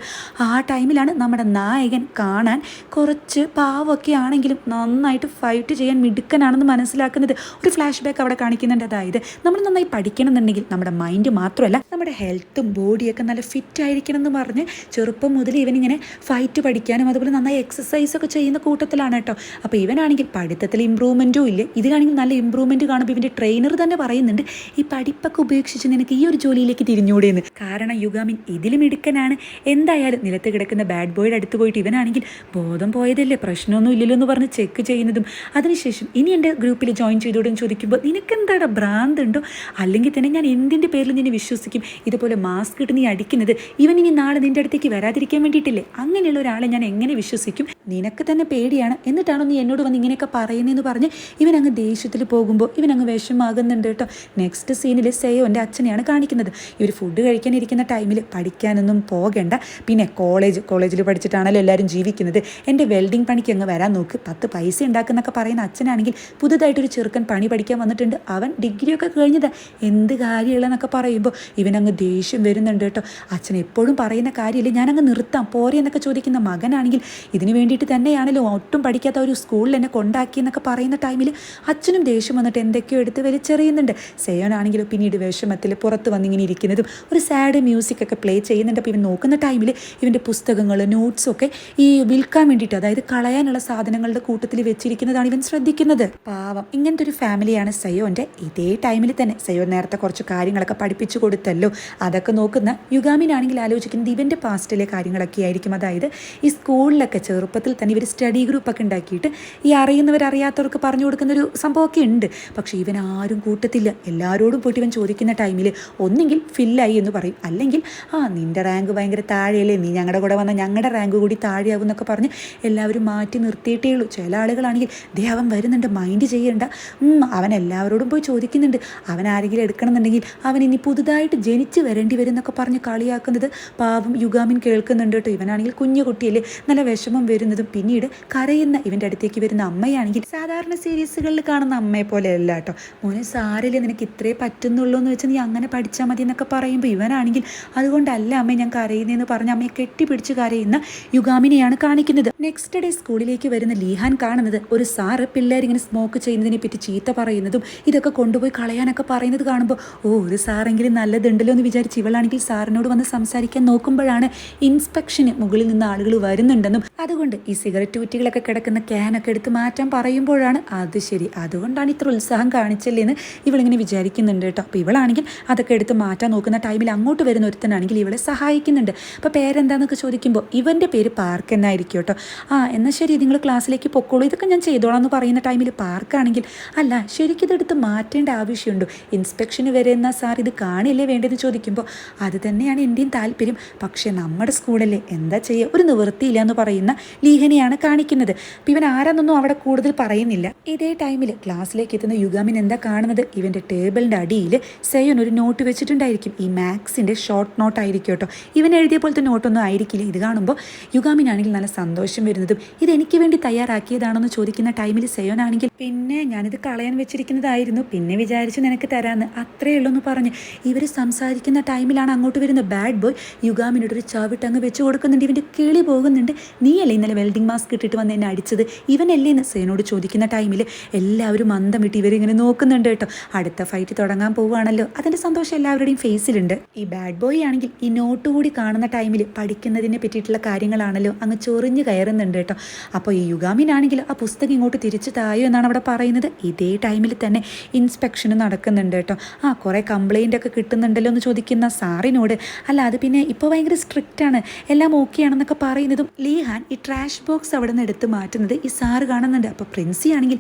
ആ ടൈമിലാണ് നമ്മുടെ നായകൻ കാണാൻ കുറച്ച് പാവമൊക്കെ ആണെങ്കിലും നന്നായിട്ട് ഫൈറ്റ് ചെയ്യാൻ മിടുക്കനാണെന്ന് മനസ്സിലാക്കുന്നത്. ഒരു ഫ്ലാഷ് ബാക്ക് അവിടെ കാണിക്കുന്നുണ്ട്. അതായത് നമ്മൾ നന്നായി പഠിക്കണം എന്നുണ്ടെങ്കിൽ നമ്മുടെ മൈൻഡ് മാത്രമല്ല നമ്മുടെ ഹെൽത്തും ബോഡിയൊക്കെ നല്ല ഫിറ്റ് ആയിരിക്കണം എന്ന് പറഞ്ഞ് ചെറുപ്പം മുതൽ ഇവനിങ്ങനെ ഫൈറ്റ് പഠിക്കാനും അതുപോലെ നന്നായി എക്സസൈസൊക്കെ ചെയ്യുന്ന കൂട്ടത്തിലാണ് കേട്ടോ. അപ്പോൾ ഇവനാണെങ്കിൽ പഠിത്തത്തിൽ ഇമ്പ്രൂവ്മെൻറ്റും ഇല്ല, ഇതിനാണെങ്കിൽ നല്ല ഇമ്പ്രൂവ്മെൻറ്റ് കാണുമ്പോൾ ഇവൻ്റെ ട്രെയിനർ തന്നെ പറയുന്നുണ്ട് ഈ പഠിപ്പൊക്കെ ഉപേക്ഷിച്ച് നിനക്ക് ഈ ഒരു ജോലിയിലേക്ക് തിരിഞ്ഞൂടെയെന്ന്. കാരണം യുഗാമിൻ ഇതിലും മിടുക്കനാണ്. എന്തായാലും നിലത്ത് കിടക്കുന്ന ബാഡ് ബോയുടെ അടുത്ത് പോയിട്ട് ഇവനാണെങ്കിൽ ബോധം പോയതല്ലേ പ്രശ്നമൊന്നും ഇല്ലല്ലോ എന്ന് പറഞ്ഞ് ചെക്ക് ചെയ്യുന്നതും അതിനുശേഷം ഇനി എൻ്റെ ഗ്രൂപ്പിൽ ജോയിൻ ചെയ്തോടെന്ന് ചോദിക്കുമ്പോൾ നിനക്കെന്താടാ ഭ്രാന്തുണ്ടോ, അല്ലെങ്കിൽ തന്നെ ഞാൻ എന്തിൻ്റെ പേരിൽ നിന്നെ വിശ്വസിക്കും, ഇതുപോലെ മാസ്ക് ഇട്ട് നീ അടിക്കുന്നത് ഇവനിനി നാളെ നിൻ്റെ അടുത്തേക്ക് വരാതിരിക്കാൻ വേണ്ടിയിട്ടില്ലേ, അങ്ങനെയുള്ള ഒരാളെ ഞാൻ എങ്ങനെ വിശ്വസിക്കും, നിനക്ക് തന്നെ പേടിയാണ് എന്നിട്ടാണോ നീ എന്നോട് വന്ന് ഇങ്ങനെയൊക്കെ പറയുന്നതെന്ന് പറഞ്ഞ് ഇവൻ അങ്ങ് ദേഷ്യത്തിൽ പോകുമ്പോൾ ഇവൻ അങ്ങ് വിഷമാകുന്നുണ്ട് കേട്ടോ. നെക്സ്റ്റ് സീനിൽ സയോൻ്റെ അച്ഛനെയാണ് കാണിക്കുന്നത്. ഇവർ ഫുഡ് കഴിക്കാനിരിക്കുന്ന ടൈമിൽ പഠിക്കാനൊന്നും പോകേണ്ട, പിന്നെ കോളേജിൽ പഠിച്ചിട്ടാണല്ലോ എല്ലാവരും ജീവിക്കുന്നത്, എൻ്റെ വെൽഡിംഗ് പണിക്ക് അങ്ങ് വരാൻ നോക്ക്, 10 പൈസ ഉണ്ടാക്കുന്നൊക്കെ പറയുന്ന അച്ഛനാണെങ്കിൽ പുതുതായിട്ടൊരു ചെറുക്കൻ പണി പഠിക്കാൻ വന്നിട്ടുണ്ട്, അവൻ ഡിഗ്രിയൊക്കെ കഴിഞ്ഞത്, എന്ത് കാര്യമുള്ളതെന്നൊക്കെ പറയുമ്പോൾ ഇവനങ്ങ് ദേഷ്യം വരുന്നുണ്ട് കേട്ടോ. അച്ഛൻ എപ്പോഴും പറയുന്ന കാര്യമില്ല, ഞാനങ്ങ് നിർത്താം പോരെ എന്നൊക്കെ ചോദിക്കുന്ന മകനാണെങ്കിൽ ഇതിന് വേണ്ടിയിട്ട് തന്നെയാണല്ലോ ഒട്ടും പഠിക്കാത്ത ഒരു സ്കൂളിൽ എന്നെ കൊണ്ടാക്കി എന്നൊക്കെ പറയുന്ന ടൈമിൽ അച്ഛനും ദേഷ്യം വന്നിട്ട് എന്തൊക്കെയോ എടുത്ത് വലിച്ചെറിയുന്നുണ്ട്. സേവനാണെങ്കിലും പിന്നീട് വിഷമത്തിൽ പുറത്ത് വന്നിങ്ങനെ ഇരിക്കുന്നതും ഒരു സാഡ് മ്യൂസിക് ഒക്കെ പ്ലേ ചെയ്യുന്നുണ്ട്. അപ്പോൾ ഇവൻ നോക്കുന്ന ടൈമിൽ ഇവൻ്റെ പുസ്തകങ്ങൾ നോട്ട്സൊക്കെ ഈ വിൽക്കാൻ വേണ്ടിയിട്ട് അതായത് കളയാനുള്ള സാധനങ്ങളുടെ കൂട്ടത്തിൽ വെച്ചിരിക്കുന്നതാണ് ഇവൻ ശ്രദ്ധിക്കുന്നത്. പാവം ഇങ്ങനത്തെ ഒരു ഫാമിലിയാണ് സയോൻ്റെ. ഇതേ ടൈമിൽ തന്നെ സയോ നേരത്തെ കുറച്ച് കാര്യങ്ങളൊക്കെ പഠിപ്പിച്ചു കൊടുത്തല്ലോ, അതൊക്കെ നോക്കുന്ന യുഗാമിനാണെങ്കിൽ ആലോചിക്കുന്നത് ഇവൻ്റെ പാസ്റ്റിലെ കാര്യങ്ങളൊക്കെ ആയിരിക്കും. അതായത് ഈ സ്കൂളിലൊക്കെ ചെറുപ്പത്തിൽ തന്നെ ഇവർ സ്റ്റഡി ഗ്രൂപ്പൊക്കെ ഉണ്ടാക്കിയിട്ട് ഈ അറിയാത്തവർക്ക് പറഞ്ഞു കൊടുക്കുന്ന ഒരു സംഭവമൊക്കെ ഉണ്ട്. പക്ഷേ ഇവൻ ആരും കൂട്ടത്തില്ല. എല്ലാവരോടും പോയിട്ട് ഇവൻ ചോദിക്കുന്ന ടൈമിൽ ഒന്നെങ്കിൽ ഫില്ലായി എന്ന് പറയും, അല്ലെങ്കിൽ നിൻ്റെ റാങ്ക് ഭയങ്കര താഴെയല്ലേ, നീ ഞങ്ങളുടെ കൂടെ വന്നാൽ ഞങ്ങളുടെ റാങ്ക് കൂടി താഴെയാവും എന്നൊക്കെ പറഞ്ഞ് എല്ലാവരും മാറ്റി നിർത്തിയിട്ടേ ഉള്ളൂ. ചില ആളുകളാണെങ്കിൽ അവൻ വരുന്നുണ്ട് മൈൻഡ് ചെയ്യേണ്ട, അവൻ എല്ലാവരോടും പോയി ചോദിക്കുന്നുണ്ട്, അവൻ ആരെങ്കിലും എടുക്കണമെന്നുണ്ടെങ്കിൽ അവൻ ഇനി പുതുതായിട്ട് ജനിച്ച് വരേണ്ടി വരും എന്നൊക്കെ പറഞ്ഞ് കളിയാക്കുന്നത് പാവം യുഗാമിൻ കേൾക്കുന്നുണ്ട് കേട്ടോ. ഇവനാണെങ്കിൽ കുഞ്ഞു കുട്ടിയല്ലേ, നല്ല വിഷമം വരുന്നതും പിന്നീട് കരയുന്ന ഇവൻ്റെ അടുത്തേക്ക് വരുന്ന അമ്മയാണെങ്കിൽ സാധാരണ സീരീസുകളിൽ കാണുന്ന അമ്മയെ പോലെ അല്ല കേട്ടോ. മോനെ സാരില്ലേ, നിനക്ക് ഇത്രേ പറ്റുന്നുള്ളൂ എന്ന് വെച്ചാൽ നീ അങ്ങനെ പഠിച്ചാൽ മതി എന്നൊക്കെ പറയുമ്പോൾ ഇവനാണെങ്കിൽ അതുകൊണ്ടല്ല അമ്മ ഞാൻ കരയുന്നതെന്ന് പറഞ്ഞ് അമ്മയെ കെട്ടിപ്പിടിച്ച് കരയുന്ന യുഗാമിനെയാണ് കാണിക്കുന്നത്. നെക്സ്റ്റ് ഡേ സ്കൂളിലേക്ക് വരുന്ന ലീഹാൻ കാണുന്നത് ഒരു സാറ് പിള്ളേരിങ്ങനെ സ്മോക്ക് ചെയ്യുന്നതിനെ പറ്റി ചീത്ത പറയുന്നതും ഇതൊക്കെ കൊണ്ടുപോയി കളയാനൊക്കെ പറയുന്നത് കാണുമ്പോൾ ഒരു സാറെങ്കിലും നല്ലതുണ്ടല്ലോ എന്ന് വിചാരിച്ച് ഇവളാണെങ്കിൽ സാറിനോട് വന്ന് സംസാരിക്കാൻ നോക്കുമ്പോഴാണ് ഇൻസ്പെക്ഷന് മുകളിൽ നിന്ന് ആളുകൾ വരുന്നുണ്ടെന്നും അതുകൊണ്ട് ഈ സിഗരറ്റ് കുറ്റികളൊക്കെ കിടക്കുന്ന ക്യാനൊക്കെ എടുത്ത് മാറ്റാൻ പറയുമ്പോഴാണ് അത് ശരി, അതുകൊണ്ടാണ് ഇത്ര ഉത്സാഹം കാണിച്ചല്ലേന്ന് ഇവളിങ്ങനെ വിചാരിക്കുന്നുണ്ട് കേട്ടോ. അപ്പോൾ ഇവളാണെങ്കിൽ അതൊക്കെ എടുത്ത് മാറ്റാൻ നോക്കുന്ന ടൈമിൽ അങ്ങോട്ട് വരുന്ന ഒരുത്തനാണെങ്കിൽ ഇവളെ സഹായിക്കുന്നുണ്ട്. അപ്പോൾ പേരെന്താന്നൊക്കെ ചോദിക്കുമ്പോൾ ഇവൻ്റെ പേര് പാർക്ക് എന്നായിരിക്കും കേട്ടോ. എന്നാൽ ശരി നിങ്ങൾ ക്ലാസ്സിലേക്ക് പൊക്കോളൂ, ഇതൊക്കെ ഞാൻ ചെയ്തോളാം എന്ന് പറയുന്ന ടൈമിൽ പാർക്കാണെങ്കിൽ അല്ല ശരിക്കും ഇതെടുത്ത് മാറ്റേണ്ട ആവശ്യമുണ്ടോ, ഇൻസ്പെക്ഷന് വരുന്ന സാർ ഇത് കാണില്ലേ വേണ്ടതെന്ന് ചോദിക്കുമ്പോൾ അത് തന്നെയാണ് എൻ്റെയും താല്പര്യം, പക്ഷേ നമ്മുടെ സ്കൂളല്ലേ എന്താ ചെയ്യുക, ഒരു നിവൃത്തിയില്ല എന്ന് പറയുന്ന ലീഹനെയാണ് കാണിക്കുന്നത്. അപ്പം ഇവൻ ആരാന്നൊന്നും അവിടെ കൂടുതൽ പറയുന്നില്ല. ഇതേ ടൈമിൽ ക്ലാസ്സിലേക്ക് എത്തുന്ന യുഗാമിൻ എന്താ കാണുന്നത്, ഇവൻ്റെ ടേബിളിൻ്റെ അടിയിൽ സെയോൻ ഒരു നോട്ട് വെച്ചിട്ടുണ്ടായിരിക്കും. ഈ മാത്സിൻ്റെ ഷോർട്ട് നോട്ടായിരിക്കും കേട്ടോ. ഇവൻ എഴുതിയ പോലത്തെ നോട്ടൊന്നും ആയിരിക്കില്ല. ഇത് കാണുമ്പോൾ യുഗാമിനാണെങ്കിൽ നല്ല സന്തോഷം വരുന്നതും ഇത് എനിക്ക് വേണ്ടി തയ്യാറാക്കിയതാണെന്ന് ചോദിക്കുന്ന ടൈമിൽ സെയോൻ ആണെങ്കിൽ പിന്നെ ഞാനിത് കളയാൻ വെച്ചിരിക്കുന്നതായിരുന്നു, പിന്നെ വിചാരിച്ചു നിനക്ക് തരാമെന്ന്, അത്രയേ ഉള്ളൂ എന്ന് പറഞ്ഞ് ഇവർ സംസാരിക്കുന്ന ടൈമിലാണ് അങ്ങോട്ട് വരുന്ന ബാഡ് ബോയ് യുഗാമിനോട് ഒരു ചവിട്ടങ്ങ് വെച്ച് കൊടുക്കുന്നുണ്ട്. ഇവൻ്റെ കിളി പോകുന്നുണ്ട്. നീയല്ലേ ഇന്നലെ വെൽഡിംഗ് മാസ്ക് ഇട്ടിട്ട് വന്ന് എന്നെ അടിച്ചത്, ഇവനല്ലേ എന്ന് സെയോനോട് ചോദിക്കുന്ന ടൈമിൽ എല്ലാവരും മന്ദം വിട്ട് ഇവരിങ്ങനെ നോക്കുന്നുണ്ട് കേട്ടോ. അടുത്ത ഫൈറ്റ് തുടങ്ങാൻ പോവുകയാണല്ലോ, അതിൻ്റെ സന്തോഷം എല്ലാവരുടെയും ഫേസിലുണ്ട്. ഈ ബാഡ് ബോയ് ആണെങ്കിൽ ഈ നോട്ട് കൂടി കാണുന്ന ടൈമിൽ പഠിക്കുന്നതിനെ പറ്റിയിട്ടുള്ള കാര്യങ്ങളാണല്ലോ അങ്ങ് ചൊറിഞ്ഞ് കയറുന്നുണ്ട് കേട്ടോ. അപ്പോൾ ഈ യുഗാമിനാണെങ്കിൽ ആ പുസ്തകം ഇങ്ങോട്ട് തിരിച്ചു തായോ എന്നാണ് അവിടെ പറയുന്നത്. ഇതേ ടൈമിൽ തന്നെ ഇൻസ്പെക്ഷൻ നടക്കുന്നുണ്ട് കേട്ടോ. കുറേ കംപ്ലൈൻ്റ് ഒക്കെ കിട്ടുന്നുണ്ടല്ലോ എന്ന് ചോദിക്കുന്ന സാറിനോട്, അല്ല അത് പിന്നെ ഇപ്പോൾ ഭയങ്കര സ്ട്രിക്റ്റ് ആണ്, എല്ലാം ഓക്കെ ആണെന്നൊക്കെ പറയുന്നതും ലീഹാൻ ഈ ട്രാഷ് ബോക്സ് അവിടെ നിന്ന് എടുത്ത് മാറ്റുന്നത് ഈ സാറ് കാണുന്നുണ്ട്. അപ്പോൾ പ്രിൻസി ആണെങ്കിൽ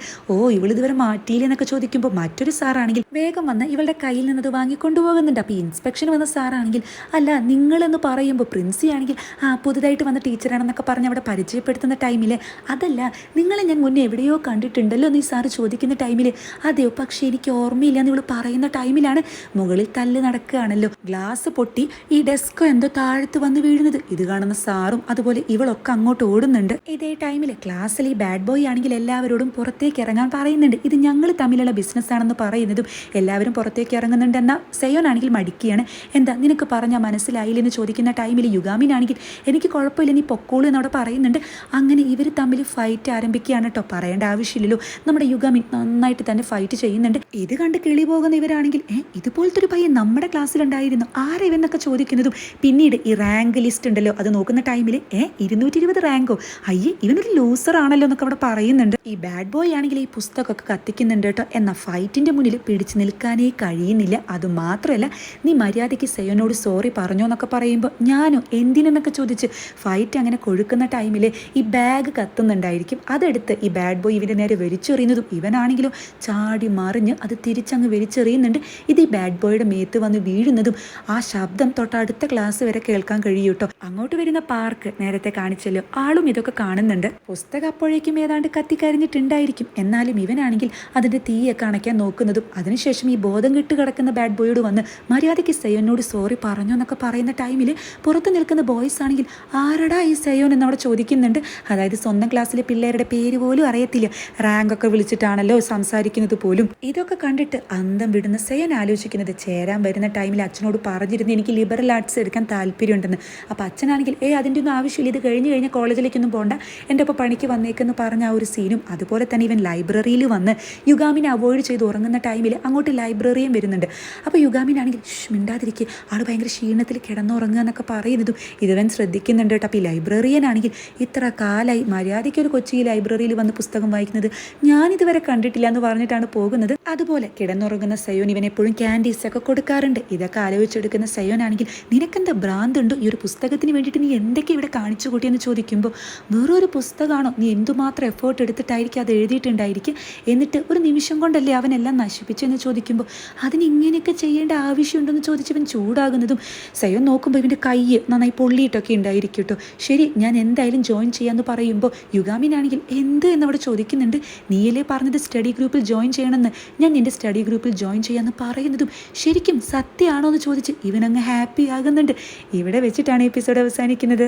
ഇവളിതുവരെ മാറ്റിയില്ലെന്നൊക്കെ ചോദിക്കുമ്പോൾ മറ്റൊരു സാറാണെങ്കിൽ വേഗം വന്ന് ഇവളുടെ കയ്യിൽ നിന്നത് വാങ്ങിക്കൊണ്ടുപോകുന്നുണ്ട്. അപ്പോൾ ഈ ഇൻസ്പെക്ഷൻ വന്ന സാറാണെങ്കിൽ അല്ല നിങ്ങളെന്ന് പറയുമ്പോൾ പ്രിൻസി ആണെങ്കിൽ പുതുതായിട്ട് വന്ന ടീച്ചറാണെന്നൊക്കെ പറഞ്ഞ് അവിടെ പരിചയപ്പെടുത്തുന്ന ടൈമിൽ അതല്ല നിങ്ങളെ ഞാൻ മുന്നേ എവിടെയോ കണ്ടിട്ടുണ്ടല്ലോ എന്ന് ഈ സാറ് ചോദിക്കുന്ന ടൈമിൽ അതെയോ പക്ഷേ എനിക്ക് ഓർമ്മയില്ല എന്ന് ഇവൾ പറയുന്ന ടൈമിലാണ് മുകളിൽ തല്ല് നടക്കുകയാണല്ലോ. ഗ്ലാസ് പൊട്ടി ഈ ഡെസ്കോ എന്തോ താഴത്ത് വന്ന് വീഴുന്നത്. ഇത് കാണുന്ന സാറും അതുപോലെ ഇവളൊക്കെ അങ്ങോട്ട് ഓടുന്നുണ്ട്. ഇതേ ടൈമിൽ ക്ലാസ്സിൽ ഈ ബാഡ് ബോയ് ആണെങ്കിൽ എല്ലാവരോടും പുറത്തേക്ക് ഇറങ്ങാൻ പറയുന്നുണ്ട്. ഇത് ഞങ്ങൾ തമ്മിലുള്ള ബിസിനസ് ആണെന്ന് പറയുന്നതും എല്ലാവരും പുറത്തേക്ക് ഇറങ്ങുന്നുണ്ടെന്ന സെയോൻ ആണെങ്കിൽ മടിക്കുകയാണ്. എന്താ നിനക്ക് പറഞ്ഞാൽ മനസ്സിലായില്ലെന്ന് ചോദിക്കുന്ന ടൈമിൽ യുഗാമിനാണെങ്കിൽ എനിക്ക് കുഴപ്പമില്ല നീ പൊക്കോളൂ എന്നവിടെ പറയുന്നുണ്ട്. അങ്ങനെ ഇവർ തമ്മിൽ ഫൈറ്റ് ആരംഭിക്കുകയാണ് കേട്ടോ. പറയേണ്ട ആവശ്യമില്ലല്ലോ, നമ്മുടെ യുഗാമിൻ നന്നായിട്ട് തന്നെ ഫൈറ്റ് ചെയ്യുന്നുണ്ട്. ഇത് കണ്ട് കിളി പോകുന്ന ഇവരാണെങ്കിൽ ഇതുപോലത്തെ ഒരു പയ്യൻ നമ്മുടെ ക്ലാസ്സിലുണ്ടായിരുന്നു, ആരാ ഇവന്നൊക്കെ ചോദിക്കുന്നതും പിന്നീട് ഈ റാങ്ക് ലിസ്റ്റ് ഉണ്ടല്ലോ അത് നോക്കുന്ന ടൈമിൽ 220 റാങ്കോ, അയ്യേ ഇവനൊരു ലൂസർ ആണല്ലോ എന്നൊക്കെ അവിടെ പറയുന്നുണ്ട്. ഈ ബാഡ് ബോയ് ആണെങ്കിൽ ഈ പുസ്തകമൊക്കെ കത്തിക്കുന്നുണ്ട് കേട്ടോ. എന്നാൽ ഫൈറ്റിൻ്റെ മുന്നിൽ പിടിച്ചു നിൽക്കാനേ കഴിയുന്നില്ല. അതുമാത്രമല്ല നീ മര്യാദയ്ക്ക് സെയോനോട് സോറി പറഞ്ഞോ എന്നൊക്കെ പറയുമ്പോൾ ഞാനോ എന്തിനെന്നൊക്കെ ചോദിച്ച് ഫൈറ്റ് അങ്ങനെ കൊഴുക്കുന്ന ടൈമിൽ ഈ ബാഗ് കത്തുന്നുണ്ടായിരിക്കും. അതെടുത്ത് ഈ ബാഡ് ബോയ് ഇവൻ്റെ നേരെ വലിച്ചെറിയുന്നതും ഇവനാണെങ്കിലും ചാടി മറിഞ്ഞ് അത് തിരിച്ചങ്ങ് വലിച്ചെറിയുന്നുണ്ട്. ഇത് ഈ ബാഡ് ബോയുടെ മേത്ത് വന്ന് വീഴുന്നതും ആ ശബ്ദം തൊട്ടടുത്ത ക്ലാസ് വരെ കേൾക്കാൻ കഴിയും കേട്ടോ. അങ്ങോട്ട് വരുന്ന പാർക്ക് നേരത്തെ കാണിച്ചല്ലോ, ആളും ഇതൊക്കെ കാണുന്നുണ്ട്. പുസ്തകം അപ്പോഴേക്കും ഏതാണ്ട് കത്തിക്കരിഞ്ഞിട്ടുണ്ടായിരിക്കും. എന്നാലും ഇവനാണെങ്കിൽ അതിൻ്റെ തീയൊക്കെ അണയ്ക്കാൻ നോക്കുന്നതും അതിനുശേഷം ഈ ബോധം കെട്ട് കിടക്കുന്ന ബാഡ് ബോയോട് വന്ന് മര്യാദയ്ക്ക് സെയോനോട് സോറി പറഞ്ഞു എന്നൊക്കെ പറയുന്ന ടൈമിൽ പുറത്ത് നിൽക്കുന്ന ബോയ്സ് ആണെങ്കിൽ ആരടാ ഈ സെയോൻ എന്നവിടെ ചോദിക്കുന്നുണ്ട്. അതായത് സ്വന്തം ക്ലാസ്സിലെ പിള്ളേരുടെ പേര് പോലും അറിയത്തില്ല, റാങ്ക് ഒക്കെ വിളിച്ചിട്ടാണല്ലോ സംസാരിക്കുന്നത് പോലും. ഇതൊക്കെ കണ്ടിട്ട് അന്തം വിടുന്ന സെയോൻ ആലോചിക്കുന്നത് ചേരാൻ വരുന്ന ടൈമിൽ അച്ഛനോട് പറഞ്ഞിരുന്നു എനിക്ക് ലിബറൽ ആർട്സ് എടുക്കാൻ താല്പര്യമുണ്ടെന്ന്. അപ്പോൾ അച്ഛനാണെങ്കിൽ അതിൻ്റെ ഒന്നും ആവശ്യമില്ല, ഇത് കഴിഞ്ഞ് കഴിഞ്ഞാൽ കോളേജിലേക്കൊന്നും പോകണ്ട, എൻ്റെ ഒപ്പം പണിക്ക് വന്നേക്കെന്ന് പറഞ്ഞ ആ ഒരു സീനും അതുപോലെ തന്നെ ഇവൻ ലൈബ്രറിയിൽ വന്ന് യുഗാമിനെ അവോയ്ഡ് ചെയ്ത് ഉറങ്ങുന്ന ടൈമിൽ അങ്ങോട്ട് ലൈബ്രറിയും വരുന്നുണ്ട്. അപ്പോൾ യുഗാമിനാണെങ്കിൽ മിണ്ടാതിരിക്കുക, ആൾ ഭയങ്കര ക്ഷീണത്തിൽ കിടന്നുറങ്ങുക എന്നൊക്കെ പറയുന്നതും ഇതവൻ ശ്രദ്ധിക്കുന്നുണ്ട് കേട്ടോ. അപ്പോൾ ഈ ലൈബ്രറിയനാണെങ്കിൽ ഇത്ര കാലമായി മര്യാദയ്ക്ക് ഒരു കൊച്ചി ലൈബ്രറിയിൽ വന്ന് പുസ്തകം വായിക്കുന്നത് ഞാനിതുവരെ കണ്ടിട്ടില്ല എന്ന് പറഞ്ഞിട്ടാണ് പോകുന്നത്. അതുപോലെ കിടന്നുറങ്ങുന്ന സെയോൻ ഇവൻ എപ്പോഴും ക്യാൻഡീസൊക്കെ കൊടുക്കാറുണ്ട്. ഇതൊക്കെ ആലോചിച്ചെടുക്കുന്ന സെയോൻ ആണെങ്കിൽ നിനക്കെന്താ ഭ്രാന്തുണ്ടോ, ഈ ഒരു പുസ്തകത്തിന് വേണ്ടിയിട്ട് നീ എന്തൊക്കെ ഇവിടെ കാണിച്ചു കൂട്ടിയെന്ന് ചോദിക്കുമ്പോൾ വേറൊരു പുസ്തകമാണോ, നീ എന്തുമാത്രം എഫേർട്ട് എടുത്തിട്ടായിരിക്കും അത് എഴുതിയിട്ടുണ്ടായിരിക്കും, എന്നിട്ട് ഒരു നിമിഷം കൊണ്ടല്ലേ അവനെല്ലാം നശിപ്പിച്ചെന്ന് ചോദിക്കുമ്പോൾ അതിന് ഇങ്ങനെയൊക്കെ ചെയ്യേണ്ട ആവശ്യമുണ്ടെന്ന് ചോദിച്ചവൻ ചൂടാകുന്നതും സെയോൻ നോക്കുമ്പോൾ ഇവൻ്റെ കൈ നന്നായി പൊള്ളിയിട്ടൊക്കെ ഉണ്ടായിരിക്കും കേട്ടോ. ശരി ഞാൻ എന്തായാലും ജോയിൻ ചെയ്യാമെന്ന് പറയുമ്പോൾ യുഗാമിനാണെങ്കിൽ എന്ത് എന്നവിടെ ചോദിക്കുന്നുണ്ട്. നീയല്ലേ പറഞ്ഞത് സ്റ്റഡി ഗ്രൂപ്പിൽ ജോയിൻ ചെയ്യണമെന്ന്, ഞാൻ നിൻ്റെ സ്റ്റഡി ഗ്രൂപ്പിൽ ജോയിൻ ചെയ്യാമെന്ന് പറയുന്നതും ശരിക്കും സത്യമാണോ എന്ന് ചോദിച്ച് ഇവനങ്ങ് ഹാപ്പി ആകുന്നുണ്ട്. ഇവിടെ വെച്ചിട്ടാണ് എപ്പിസോഡ് അവസാനിക്കുന്നത്.